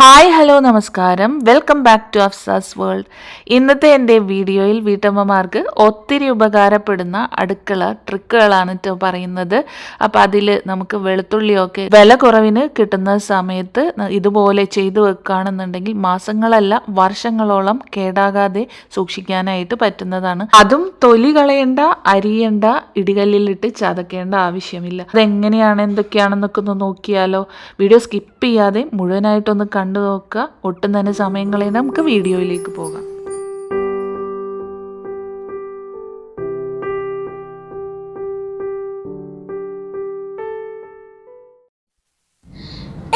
Hi hello നമസ്കാരം, welcome back to Afsa's world. ഇന്നത്തെ എൻ്റെ വീഡിയോയിൽ വീട്ടമ്മമാർക്ക് ഒത്തിരി ഉപകാരപ്പെടുന്ന അടുക്കള ട്രിക്കുകളാണ് കേട്ടോ പറയുന്നത്. അപ്പം അതിൽ നമുക്ക് വെളുത്തുള്ളിയൊക്കെ വില കുറവിന് കിട്ടുന്ന സമയത്ത് ഇതുപോലെ ചെയ്തു വെക്കുകയാണെന്നുണ്ടെങ്കിൽ മാസങ്ങളല്ല വർഷങ്ങളോളം കേടാകാതെ സൂക്ഷിക്കാനായിട്ട് പറ്റുന്നതാണ്. അതും തൊലി കളയേണ്ട, അരിയേണ്ട, ഇടികല്ലിലിട്ട് ചതക്കേണ്ട ആവശ്യമില്ല. അതെങ്ങനെയാണ് എന്തൊക്കെയാണെന്നൊക്കെ ഒന്ന് നോക്കിയാലോ. വീഡിയോ സ്കിപ്പ് ചെയ്യാതെ മുഴുവനായിട്ടൊന്ന് കണ്ടു നോക്കുക. ഒട്ടും തന്നെ സമയം കളയണ്ട, നമുക്ക് വീഡിയോയിലേക്ക് പോകാം.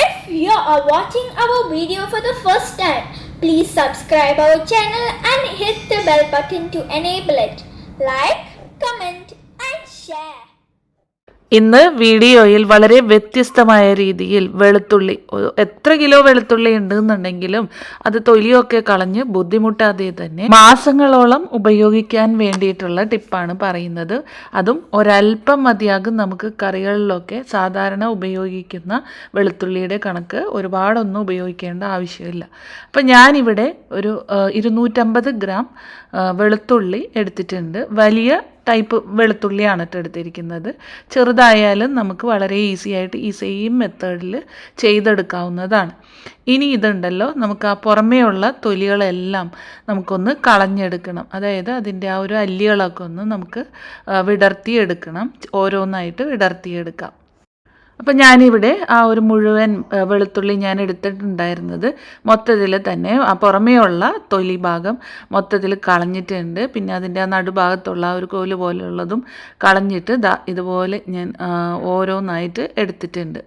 If you are watching our video for the first time, please subscribe our channel and hit the bell button to enable it. Like, comment and share. ഇന്ന് വീഡിയോയിൽ വളരെ വ്യത്യസ്തമായ രീതിയിൽ വെളുത്തുള്ളി, എത്ര കിലോ വെളുത്തുള്ളി ഉണ്ടെന്നുണ്ടെങ്കിലും അത് തൊലിയൊക്കെ കളഞ്ഞ് ബുദ്ധിമുട്ടാതെ തന്നെ മാസങ്ങളോളം ഉപയോഗിക്കാൻ വേണ്ടിയിട്ടുള്ള ടിപ്പാണ് പറയുന്നത്. അതും ഒരല്പം മതിയാകും നമുക്ക് കറികളിലൊക്കെ സാധാരണ ഉപയോഗിക്കുന്ന വെളുത്തുള്ളിയുടെ കണക്ക് ഒരുപാടൊന്നും ഉപയോഗിക്കേണ്ട ആവശ്യമില്ല. അപ്പം ഞാനിവിടെ ഒരു 250 ഗ്രാം വെളുത്തുള്ളി എടുത്തിട്ടുണ്ട്. വലിയ ടൈപ്പ് വെളുത്തുള്ളിയാണ് എടുത്തിരിക്കുന്നത്. ചെറുതായാലും നമുക്ക് വളരെ ഈസി ആയിട്ട് ഈ സെയിം മെത്തേഡിൽ ചെയ്തെടുക്കാവുന്നതാണ്. ഇനി ഇതുണ്ടല്ലോ, നമുക്ക് ആ പുറമേയുള്ള തൊലികളെല്ലാം നമുക്കൊന്ന് കളഞ്ഞെടുക്കണം. അതായത് അതിൻ്റെ ആ ഒരു അല്ലികളൊക്കെ ഒന്ന് നമുക്ക് വിടർത്തിയെടുക്കണം. ഓരോന്നായിട്ട് വിടർത്തിയെടുക്കാം. അപ്പം ഞാനിവിടെ ആ ഒരു മുഴുവൻ വെളുത്തുള്ളി ഞാൻ എടുത്തിട്ടുണ്ടായിരുന്നത് മൊത്തത്തിൽ തന്നെ ആ പുറമേയുള്ള തൊലി ഭാഗം മൊത്തത്തിൽ കളഞ്ഞിട്ടുണ്ട്. പിന്നെ അതിൻ്റെ ആ നടുഭാഗത്തുള്ള ആ ഒരു കോല് പോലെയുള്ളതും കളഞ്ഞിട്ട് ഇതുപോലെ ഞാൻ ഓരോന്നായിട്ട് എടുത്തിട്ടുണ്ട്.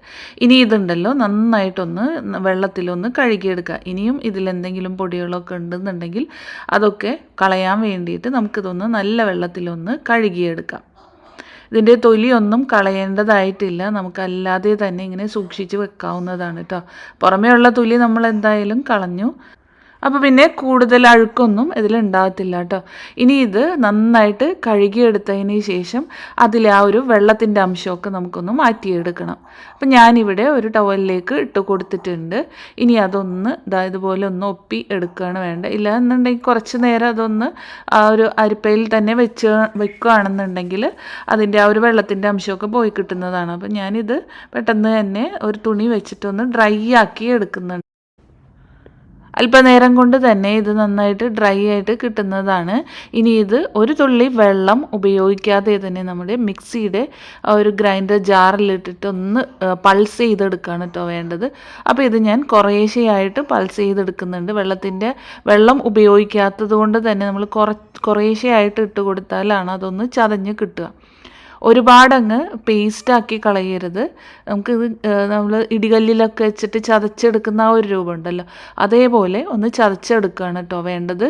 ഇനി ഇതുണ്ടല്ലോ, നന്നായിട്ടൊന്ന് വെള്ളത്തിലൊന്ന് കഴുകിയെടുക്കുക. ഇനിയും ഇതിലെന്തെങ്കിലും പൊടികളൊക്കെ ഉണ്ടെന്നുണ്ടെങ്കിൽ അതൊക്കെ കളയാൻ വേണ്ടിയിട്ട് നമുക്കിതൊന്ന് നല്ല വെള്ളത്തിലൊന്ന് കഴുകിയെടുക്കാം. ഇതിൻ്റെ തൊലിയൊന്നും കളയേണ്ടതായിട്ടില്ല, നമുക്കല്ലാതെ തന്നെ ഇങ്ങനെ സൂക്ഷിച്ച് വെക്കാവുന്നതാണ് കേട്ടോ. പുറമേ ഉള്ള തൊലി നമ്മൾ എന്തായാലും കളഞ്ഞു. അപ്പോൾ പിന്നെ കൂടുതൽ അഴുക്കൊന്നും ഇതിലുണ്ടാകത്തില്ല കേട്ടോ. ഇനി ഇത് നന്നായിട്ട് കഴുകിയെടുത്തതിന് ശേഷം അതിലെ ആ ഒരു വെള്ളത്തിൻ്റെ അംശമൊക്കെ നമുക്കൊന്ന് മാറ്റിയെടുക്കണം. അപ്പം ഞാനിവിടെ ഒരു ടവലിലേക്ക് ഇട്ട് കൊടുത്തിട്ടുണ്ട്. ഇനി അതൊന്ന് ഇതുപോലെ ഒന്ന് ഒപ്പി എടുക്കുകയാണ് വേണ്ട. ഇല്ല എന്നുണ്ടെങ്കിൽ കുറച്ച് നേരം അതൊന്ന് ആ ഒരു അരിപ്പയിൽ തന്നെ വെക്കുകയാണെന്നുണ്ടെങ്കിൽ അതിൻ്റെ ആ ഒരു വെള്ളത്തിൻ്റെ അംശമൊക്കെ പോയി കിട്ടുന്നതാണ്. അപ്പം ഞാനിത് പെട്ടെന്ന് തന്നെ ഒരു തുണി വെച്ചിട്ടൊന്ന് ഡ്രൈ ആക്കി എടുക്കുന്നുണ്ട്. അല്പനേരം കൊണ്ട് തന്നെ ഇത് നന്നായിട്ട് ഡ്രൈ ആയിട്ട് കിട്ടുന്നതാണ്. ഇനി ഇത് ഒരു തുള്ളി വെള്ളം ഉപയോഗിക്കാതെ തന്നെ നമ്മുടെ മിക്സിയുടെ ഒരു ഗ്രൈൻഡർ ജാറിലിട്ടിട്ട് ഒന്ന് പൾസ് ചെയ്തെടുക്കുകയാണ് കേട്ടോ വേണ്ടത്. അപ്പോൾ ഇത് ഞാൻ കുറേശ്ശെയായിട്ട് പൾസ് ചെയ്തെടുക്കുന്നുണ്ട്. വെള്ളം ഉപയോഗിക്കാത്തത് കൊണ്ട് തന്നെ നമ്മൾ കുറേശ്ശെയായിട്ട് ഇട്ട് കൊടുത്താലാണ് അതൊന്ന് ചതഞ്ഞ് കിട്ടുക. ഒരുപാടങ്ങ് പേസ്റ്റാക്കി കളയരുത്. നമുക്കിത് നമ്മൾ ഇടികല്ലിലൊക്കെ വെച്ചിട്ട് ചതച്ചെടുക്കുന്ന ആ ഒരു രൂപമുണ്ടല്ലോ, അതേപോലെ ഒന്ന് ചതച്ചെടുക്കുകയാണ് കേട്ടോ വേണ്ടത്.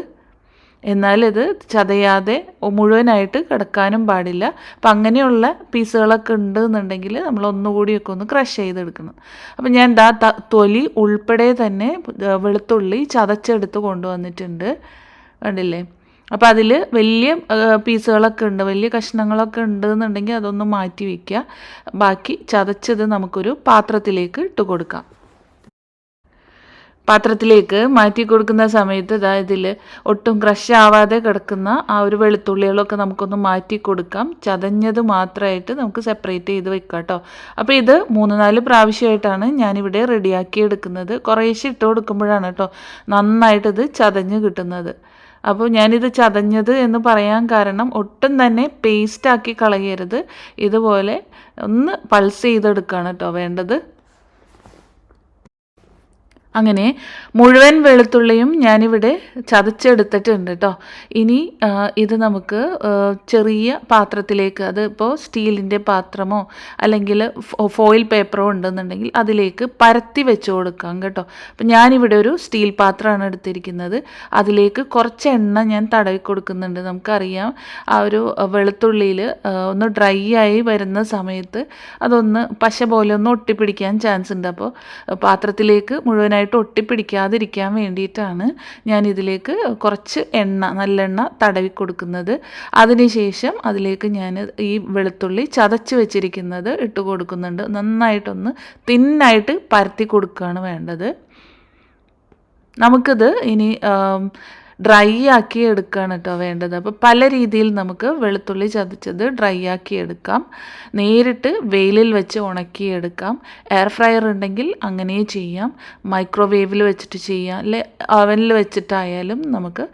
എന്നാൽ ഇത് ചതയാതെ മുഴുവനായിട്ട് കിടക്കാനും പാടില്ല. അപ്പം അങ്ങനെയുള്ള പീസുകളൊക്കെ ഉണ്ടെന്നുണ്ടെങ്കിൽ നമ്മൾ ഒന്നുകൂടിയൊക്കെ ഒന്ന് ക്രഷ് ചെയ്തെടുക്കണം. അപ്പം ഞാൻ തൊലി ഉൾപ്പെടെ തന്നെ വെളുത്തുള്ളി ചതച്ചെടുത്ത് കൊണ്ടുവന്നിട്ടുണ്ട്, കണ്ടില്ലേ. അപ്പോൾ അതിൽ വലിയ പീസുകളൊക്കെ ഉണ്ട്, വലിയ കഷ്ണങ്ങളൊക്കെ ഉണ്ടെന്നുണ്ടെങ്കിൽ അതൊന്ന് മാറ്റി വയ്ക്കുക. ബാക്കി ചതച്ചത് നമുക്കൊരു പാത്രത്തിലേക്ക് ഇട്ട് കൊടുക്കാം. പാത്രത്തിലേക്ക് മാറ്റി കൊടുക്കുന്ന സമയത്ത് ഇതിൽ ഒട്ടും ക്രഷ് ആവാതെ കിടക്കുന്ന ആ ഒരു വെളുത്തുള്ളികളൊക്കെ നമുക്കൊന്ന് മാറ്റി കൊടുക്കാം. ചതഞ്ഞത് മാത്രമായിട്ട് നമുക്ക് സെപ്പറേറ്റ് ചെയ്ത് വെക്കാം കേട്ടോ. അപ്പോൾ ഇത് 3-4 പ്രാവശ്യമായിട്ടാണ് ഞാനിവിടെ റെഡിയാക്കി എടുക്കുന്നത്. കുറേശ്ശെ ഇട്ട് കൊടുക്കുമ്പോഴാണ് കേട്ടോ നന്നായിട്ടിത് ചതഞ്ഞ് കിട്ടുന്നത്. അപ്പോൾ ഞാനിത് ചതഞ്ഞത് എന്ന് പറയാൻ കാരണം ഒട്ടും തന്നെ പേസ്റ്റാക്കി കളയരുത്. ഇതുപോലെ ഒന്ന് പൾസ് ചെയ്തെടുക്കുകയാണ് കേട്ടോ വേണ്ടത്. അങ്ങനെ മുഴുവൻ വെളുത്തുള്ളിയും ഞാനിവിടെ ചതച്ചെടുത്തിട്ടുണ്ട് കേട്ടോ. ഇനി ഇത് നമുക്ക് ചെറിയ പാത്രത്തിലേക്ക്, അത് ഇപ്പോൾ സ്റ്റീലിൻ്റെ പാത്രമോ അല്ലെങ്കിൽ ഫോയിൽ പേപ്പറോ ഉണ്ടെന്നുണ്ടെങ്കിൽ അതിലേക്ക് പരത്തി വെച്ച് കൊടുക്കാം കേട്ടോ. അപ്പം ഞാനിവിടെ ഒരു സ്റ്റീൽ പാത്രമാണ് എടുത്തിരിക്കുന്നത്. അതിലേക്ക് കുറച്ച് എണ്ണ ഞാൻ തടവി കൊടുക്കുന്നുണ്ട്. നമുക്കറിയാം ആ ഒരു വെളുത്തുള്ളിയിൽ ഒന്ന് ഡ്രൈ ആയി വരുന്ന സമയത്ത് അതൊന്ന് പശ പോലെ ഒന്ന് ഒട്ടിപ്പിടിക്കാൻ ചാൻസ് ഉണ്ട്. അപ്പോൾ പാത്രത്തിലേക്ക് മുഴുവനായിട്ട് ഒട്ടിപ്പിടിക്കാതിരിക്കാൻ വേണ്ടിയിട്ടാണ് ഞാൻ ഇതിലേക്ക് കുറച്ച് നല്ലെണ്ണ തടവി കൊടുക്കുന്നത്. അതിനുശേഷം അതിലേക്ക് ഞാൻ ഈ വെളുത്തുള്ളി ചതച്ച് വെച്ചിരിക്കുന്നത് ഇട്ട് കൊടുക്കുന്നുണ്ട്. നന്നായിട്ടൊന്ന് തിന്നായിട്ട് പരത്തി കൊടുക്കുകയാണ് വേണ്ടത്. നമുക്കിത് ഇനി ഡ്രൈ ആക്കി എടുക്കുകയാണ് കേട്ടോ വേണ്ടത്. അപ്പോൾ പല രീതിയിൽ നമുക്ക് വെളുത്തുള്ളി ചതച്ചത് ഡ്രൈ ആക്കി എടുക്കാം. നേരിട്ട് വെയിലിൽ വെച്ച് ഉണക്കിയെടുക്കാം. എയർ ഫ്രയർ ഉണ്ടെങ്കിൽ അങ്ങനെ ചെയ്യാം. മൈക്രോവേവിൽ വെച്ചിട്ട് ചെയ്യാം. അല്ലെ അവനിൽ വെച്ചിട്ടായാലും നമുക്ക്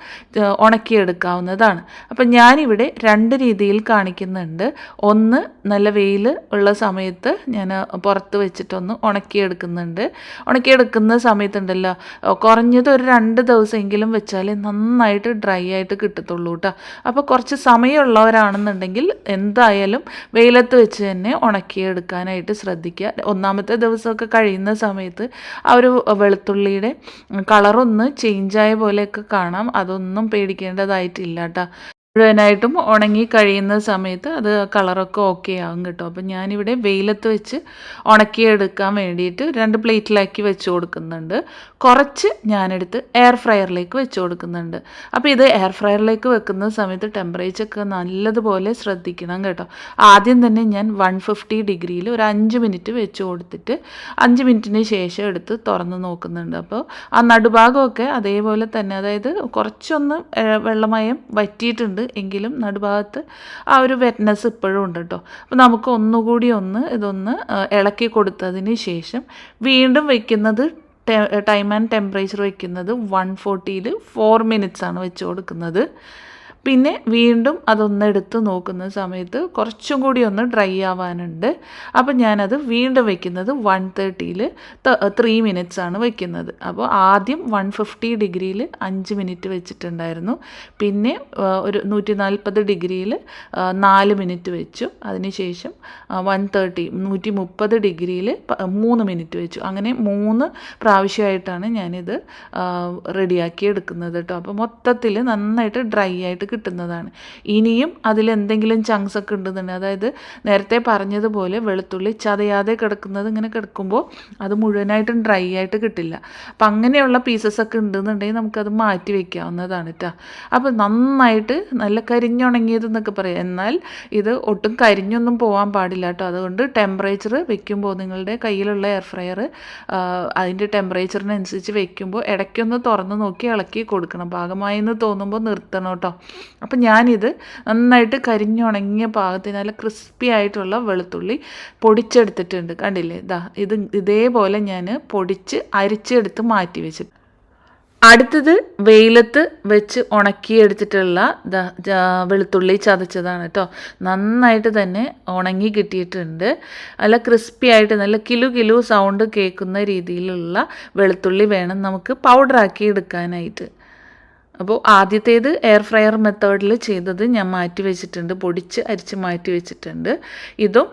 ഉണക്കിയെടുക്കാവുന്നതാണ്. അപ്പം ഞാനിവിടെ 2 രീതിയിൽ കാണിക്കുന്നുണ്ട്. ഒന്ന്, നല്ല വെയിൽ ഉള്ള സമയത്ത് ഞാൻ പുറത്ത് വെച്ചിട്ടൊന്ന് ഉണക്കിയെടുക്കുന്നുണ്ട്. ഉണക്കിയെടുക്കുന്ന സമയത്തുണ്ടല്ലോ, കുറഞ്ഞത് ഒരു 2 ദിവസമെങ്കിലും വെച്ചാൽ നന്നായിട്ട് ഡ്രൈ ആയിട്ട് കിട്ടത്തുള്ളൂ കേട്ടോ. അപ്പോൾ കുറച്ച് സമയമുള്ളവരാണെന്നുണ്ടെങ്കിൽ എന്തായാലും വെയിലത്ത് വെച്ച് തന്നെ ഉണക്കിയെടുക്കാനായിട്ട് ശ്രദ്ധിക്കുക. 1-ാമത്തെ ദിവസമൊക്കെ കഴിയുന്ന സമയത്ത് ആ ഒരു വെളുത്തുള്ളിയുടെ കളറൊന്ന് ചേഞ്ചായ പോലെയൊക്കെ കാണാം. അതൊന്നും പേടിക്കേണ്ടതായിട്ടില്ല കേട്ടോ. മുഴുവനായിട്ടും ഉണങ്ങി കഴിയുന്ന സമയത്ത് അത് കളറൊക്കെ ഓക്കെ ആകും കേട്ടോ. അപ്പം ഞാനിവിടെ വെയിലത്ത് വെച്ച് ഉണക്കിയെടുക്കാൻ വേണ്ടിയിട്ട് 2 പ്ലേറ്റിലാക്കി വെച്ച് കൊടുക്കുന്നുണ്ട്. കുറച്ച് ഞാനെടുത്ത് എയർ ഫ്രയറിലേക്ക് വെച്ച് കൊടുക്കുന്നുണ്ട്. അപ്പോൾ ഇത് എയർ ഫ്രയറിലേക്ക് വെക്കുന്ന സമയത്ത് ടെമ്പറേച്ചറൊക്കെ നല്ലതുപോലെ ശ്രദ്ധിക്കണം കേട്ടോ. ആദ്യം തന്നെ ഞാൻ 150 ഡിഗ്രിയിൽ ഒരു 5 മിനിറ്റ് വെച്ച് കൊടുത്തിട്ട് 5 മിനിറ്റിന് ശേഷം എടുത്ത് തുറന്ന് നോക്കുന്നുണ്ട്. അപ്പോൾ ആ നടുഭാഗമൊക്കെ അതേപോലെ തന്നെ, അതായത് കുറച്ചൊന്ന് വെള്ളമയം വറ്റിയിട്ടുണ്ട് എങ്കിലും നടുഭാഗത്ത് ആ ഒരു വെറ്റ്നെസ് ഇപ്പോഴും ഉണ്ട് കേട്ടോ. അപ്പോൾ നമുക്ക് ഒന്നുകൂടി ഇതൊന്ന് ഇളക്കി കൊടുത്തതിന് ശേഷം വീണ്ടും വയ്ക്കുന്നത് ടൈം ആൻഡ് ടെമ്പറേച്ചർ വയ്ക്കുന്നത് 140-ൽ 4 മിനിറ്റ്സാണ് വെച്ച് കൊടുക്കുന്നത്. പിന്നെ വീണ്ടും അതൊന്നെടുത്ത് നോക്കുന്ന സമയത്ത് കുറച്ചും കൂടി ഒന്ന് ഡ്രൈ ആവാനുണ്ട്. അപ്പം ഞാനത് വീണ്ടും വയ്ക്കുന്നത് 130-ൽ 3 മിനിറ്റ്സാണ് വയ്ക്കുന്നത്. അപ്പോൾ ആദ്യം 150 ഡിഗ്രിയിൽ 5 മിനിറ്റ് വെച്ചിട്ടുണ്ടായിരുന്നു. പിന്നെ ഒരു 140 ഡിഗ്രിയിൽ 4 മിനിറ്റ് വെച്ചു. അതിനുശേഷം 130 ഡിഗ്രിയിൽ 3 മിനിറ്റ് വെച്ചു. അങ്ങനെ 3 പ്രാവശ്യമായിട്ടാണ് ഞാനിത് റെഡിയാക്കി എടുക്കുന്നത് കേട്ടോ. അപ്പോൾ മൊത്തത്തിൽ നന്നായിട്ട് ഡ്രൈ ആയിട്ട് കിട്ടുന്നതാണ്. ഇനിയും അതിലെന്തെങ്കിലും ചങ്ക്സ് ഒക്കെ ഉണ്ടെന്നുണ്ടെങ്കിൽ, അതായത് നേരത്തെ പറഞ്ഞതുപോലെ വെളുത്തുള്ളി ചതയാതെ കിടക്കുന്നത് ഇങ്ങനെ കിടക്കുമ്പോൾ അത് മുഴുവനായിട്ടും ഡ്രൈ ആയിട്ട് കിട്ടില്ല. അപ്പം അങ്ങനെയുള്ള പീസസ് ഒക്കെ ഉണ്ടെന്നുണ്ടെങ്കിൽ നമുക്കത് മാറ്റി വയ്ക്കാവുന്നതാണ് കേട്ടോ. അപ്പോൾ നന്നായിട്ട് നല്ല കരിഞ്ഞുണങ്ങിയതെന്നൊക്കെ പറയാം. എന്നാൽ ഇത് ഒട്ടും കരിഞ്ഞൊന്നും പോകാൻ പാടില്ല കേട്ടോ. അതുകൊണ്ട് ടെമ്പറേച്ചർ വെക്കുമ്പോൾ നിങ്ങളുടെ കയ്യിലുള്ള എയർ ഫ്രയർ അതിൻ്റെ ടെമ്പറേച്ചറിനനുസരിച്ച് വെക്കുമ്പോൾ ഇടയ്ക്കൊന്ന് തുറന്ന് നോക്കി ഇളക്കി കൊടുക്കണം. പാകമായി എന്ന് തോന്നുമ്പോൾ നിർത്തണം കേട്ടോ. അപ്പം ഞാനിത് നന്നായിട്ട് കരിഞ്ഞുണങ്ങിയ പാകത്തിന് നല്ല ക്രിസ്പി ആയിട്ടുള്ള വെളുത്തുള്ളി പൊടിച്ചെടുത്തിട്ടുണ്ട്. കണ്ടില്ലേ, ഇതേപോലെ ഞാൻ പൊടിച്ച് അരിച്ചെടുത്ത് മാറ്റി വെച്ചിട്ട് അടുത്തത് വെയിലത്ത് വെച്ച് ഉണക്കിയെടുത്തിട്ടുള്ള വെളുത്തുള്ളി ചതച്ചതാണ് കേട്ടോ. നന്നായിട്ട് തന്നെ ഉണങ്ങി കിട്ടിയിട്ടുണ്ട്. നല്ല ക്രിസ്പി ആയിട്ട് നല്ല കിലു സൗണ്ട് കേൾക്കുന്ന രീതിയിലുള്ള വെളുത്തുള്ളി വേണം നമുക്ക് പൗഡറാക്കി എടുക്കാനായിട്ട്. അപ്പോൾ ആദ്യത്തേത് എയർ ഫ്രയർ മെത്തേഡിൽ ചെയ്തത് ഞാൻ മാറ്റി വെച്ചിട്ടുണ്ട്, പൊടിച്ച് അരിച്ച് മാറ്റി വെച്ചിട്ടുണ്ട്. ഇതും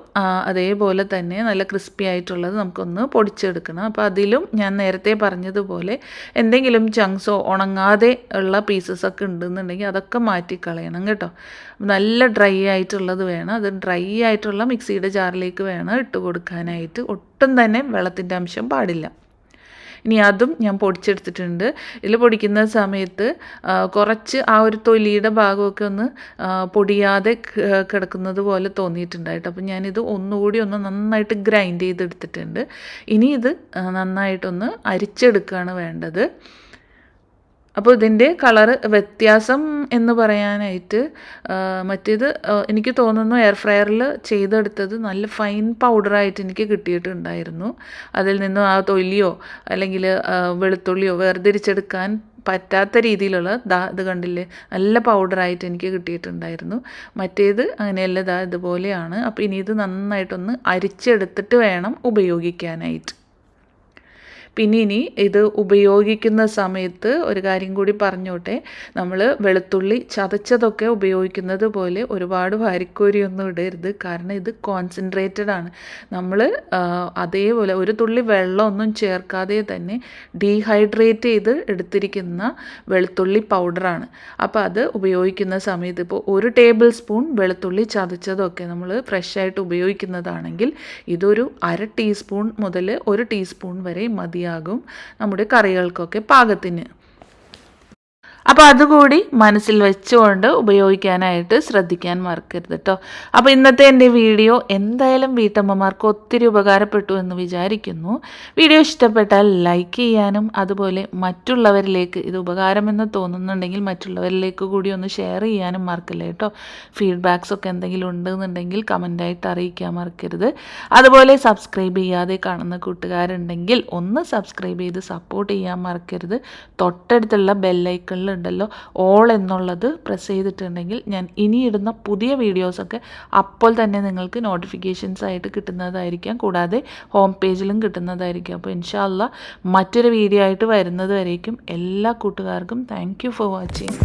അതേപോലെ തന്നെ നല്ല ക്രിസ്പി ആയിട്ടുള്ളത് നമുക്കൊന്ന് പൊടിച്ചെടുക്കണം. അപ്പോൾ അതിലും ഞാൻ നേരത്തെ പറഞ്ഞതുപോലെ എന്തെങ്കിലും ചങ്ക്സോ ഉണങ്ങാതെ ഉള്ള പീസസൊക്കെ ഉണ്ടെന്നുണ്ടെങ്കിൽ അതൊക്കെ മാറ്റിക്കളയണം കേട്ടോ. നല്ല ഡ്രൈ ആയിട്ടുള്ളത് വേണം. അത് ഡ്രൈ ആയിട്ടുള്ള മിക്സിയുടെ ജാറിലേക്ക് വേണം ഇട്ട് കൊടുക്കാനായിട്ട്. ഒട്ടും തന്നെ വെള്ളത്തിൻ്റെ അംശം പാടില്ല. ഇനി അതും ഞാൻ പൊടിച്ചെടുത്തിട്ടുണ്ട്. ഇതിൽ പൊടിക്കുന്ന സമയത്ത് കുറച്ച് ആ ഒരു തൊലിയുടെ ഭാഗമൊക്കെ ഒന്ന് പൊടിയാതെ കിടക്കുന്നത് പോലെ തോന്നിയിട്ടുണ്ടായിട്ട്. അപ്പം ഞാനിത് ഒന്നുകൂടി നന്നായിട്ട് ഗ്രൈൻഡ് ചെയ്തെടുത്തിട്ടുണ്ട്. ഇനി ഇത് നന്നായിട്ടൊന്ന് അരിച്ചെടുക്കുകയാണ് വേണ്ടത്. അപ്പോൾ ഇതിൻ്റെ കളറ് വ്യത്യാസം എന്ന് പറയാനായിട്ട് മറ്റേത് എനിക്ക് തോന്നുന്നു എയർ ഫ്രയറിൽ ചെയ്തെടുത്തത് നല്ല ഫൈൻ പൗഡറായിട്ട് എനിക്ക് കിട്ടിയിട്ടുണ്ടായിരുന്നു. അതിൽ നിന്നും ആ തൊലിയോ അല്ലെങ്കിൽ വെളുത്തുള്ളിയോ വേർതിരിച്ചെടുക്കാൻ പറ്റാത്ത രീതിയിലുള്ള ഇത് കണ്ടില്ലേ, നല്ല പൗഡറായിട്ട് എനിക്ക് കിട്ടിയിട്ടുണ്ടായിരുന്നു. മറ്റേത് അങ്ങനെയല്ല, ഇതുപോലെയാണ്. അപ്പോൾ ഇനി ഇത് നന്നായിട്ടൊന്ന് അരിച്ചെടുത്തിട്ട് വേണം ഉപയോഗിക്കാനായിട്ട്. പിന്നെ ഇനി ഇത് ഉപയോഗിക്കുന്ന സമയത്ത് ഒരു കാര്യം കൂടി പറഞ്ഞോട്ടെ. നമ്മൾ വെളുത്തുള്ളി ചതച്ചതൊക്കെ ഉപയോഗിക്കുന്നത് പോലെ ഒരുപാട് വാരിക്കോരിയൊന്നും ഇടരുത്. കാരണം ഇത് കോൺസെൻട്രേറ്റഡ് ആണ്. നമ്മൾ അതേപോലെ ഒരു തുള്ളി വെള്ളമൊന്നും ചേർക്കാതെ തന്നെ ഡീഹൈഡ്രേറ്റ് ചെയ്ത് എടുത്തിരിക്കുന്ന വെളുത്തുള്ളി പൗഡറാണ്. അപ്പോൾ അത് ഉപയോഗിക്കുന്ന സമയത്ത് ഇപ്പോൾ 1 ടേബിൾ സ്പൂൺ വെളുത്തുള്ളി ചതച്ചതൊക്കെ നമ്മൾ ഫ്രഷായിട്ട് ഉപയോഗിക്കുന്നതാണെങ്കിൽ ഇതൊരു 1/2 ടീസ്പൂൺ മുതൽ 1 ടീസ്പൂൺ വരെ മതി ാകും നമ്മുടെ കറികൾക്കൊക്കെ പാകത്തിന്. അപ്പോൾ അതുകൂടി മനസ്സിൽ വെച്ചുകൊണ്ട് ഉപയോഗിക്കാനായിട്ട് ശ്രദ്ധിക്കാൻ മറക്കരുത് കേട്ടോ. അപ്പോൾ ഇന്നത്തെ എൻ്റെ വീഡിയോ എന്തായാലും വീട്ടമ്മമാർക്ക് ഒത്തിരി ഉപകാരപ്പെട്ടു എന്ന് വിചാരിക്കുന്നു. വീഡിയോ ഇഷ്ടപ്പെട്ടാൽ ലൈക്ക് ചെയ്യാനും അതുപോലെ മറ്റുള്ളവരിലേക്ക് ഇത് ഉപകാരമെന്ന് തോന്നുന്നുണ്ടെങ്കിൽ മറ്റുള്ളവരിലേക്ക് കൂടി ഒന്ന് ഷെയർ ചെയ്യാനും മറക്കില്ല കേട്ടോ. ഫീഡ്ബാക്സ് ഒക്കെ എന്തെങ്കിലും ഉണ്ടെന്നുണ്ടെങ്കിൽ കമൻ്റായിട്ട് അറിയിക്കാൻ മറക്കരുത്. അതുപോലെ സബ്സ്ക്രൈബ് ചെയ്യാതെ കാണുന്ന കൂട്ടുകാരുണ്ടെങ്കിൽ ഒന്ന് സബ്സ്ക്രൈബ് ചെയ്ത് സപ്പോർട്ട് ചെയ്യാൻ മറക്കരുത്. തൊട്ടടുത്തുള്ള ബെല്ലൈക്കണിൽ ഉണ്ടല്ലോ ഓൾ എന്നുള്ളത് പ്രസ് ചെയ്തിട്ടുണ്ടെങ്കിൽ ഞാൻ ഇനി ഇടുന്ന പുതിയ വീഡിയോസൊക്കെ അപ്പോൾ തന്നെ നിങ്ങൾക്ക് നോട്ടിഫിക്കേഷൻസ് ആയിട്ട് കിട്ടുന്നതായിരിക്കാം. കൂടാതെ ഹോം പേജിലും കിട്ടുന്നതായിരിക്കും. അപ്പോൾ ഇൻഷാ അല്ലാഹ് മറ്റൊരു വീഡിയോ ആയിട്ട് വരുന്നത് വരേക്കും എല്ലാ കൂട്ടുകാർക്കും താങ്ക് യു ഫോർ വാച്ചിങ്.